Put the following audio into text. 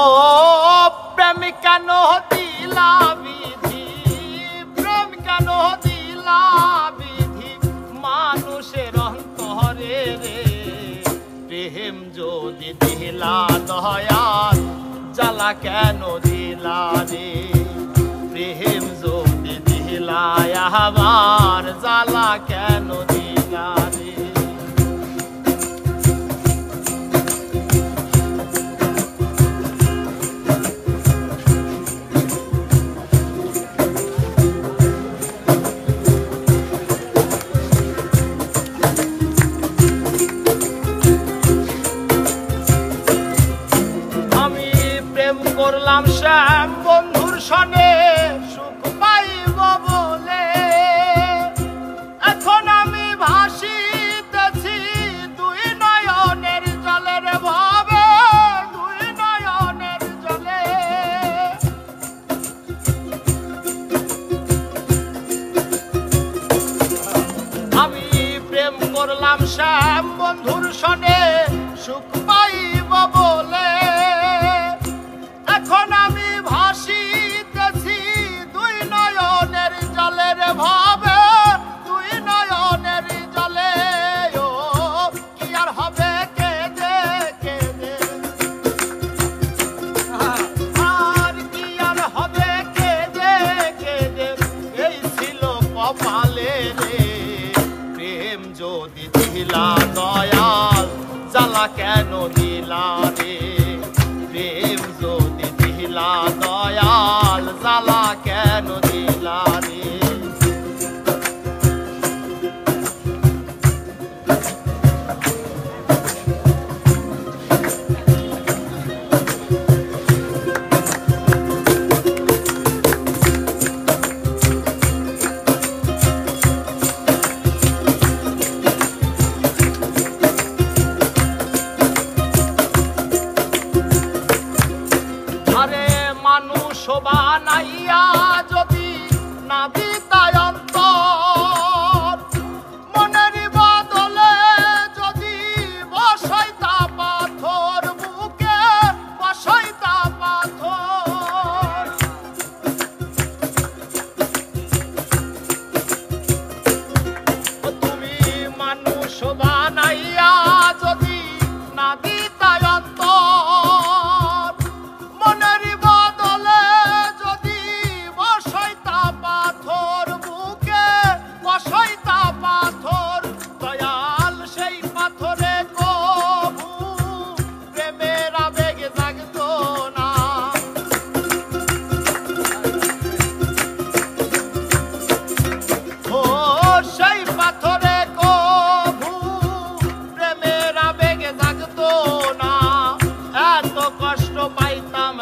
ও প্রেম কেন দিলা বিধি, প্রেম কেন দিলা বিধি মানুষের অন্তরে রে। প্রেম যদি দিলা দয়াল জ্বালা কেন দিলা রে। প্রেম যদি দিলা আমার জ্বালা কেন দিলা রে। করলাম শ্যাম বন্ধুর সনে সুখ পাইব বলে, এখন আমি ভাসিতেছি দুই নয়নের জলের ভাবে, দুই নয়নের জলে। আমি প্রেম করলাম শ্যাম বন্ধুর সনে সুখ পাইব বলে, এখন আমি ভাসিতেছি দুই নয়নের জলের ভাবে, দুই নয়নের জলে। ও কি আর হবে কেঁদে কেঁদে, আর কি আর হবে কেঁদে কেঁদে, এই ছিল কপালে রে। প্রেম যদি দিলা দয়াল জ্বালা কেন দিলা রে। প্রেম যদি দিলা দয়াল জ্বালা কেন দিলা রে। মানুষ বানাইয়া যদি না দিতায় অন্তর, মনের বদলে যদি বসাইতা পাথর, বুকে বসাইতা পাথর। তুমি মানুষ বানাইয়া যদি না দিতায় অন্তর, মনের বসাইতা পাথর, দয়াল সেই পাথরে কবু প্রেমের আবেগ জাগতো না। ও সেই পাথরে কবু প্রেমের আবেগ জাগতো না। এত কষ্ট পাইতাম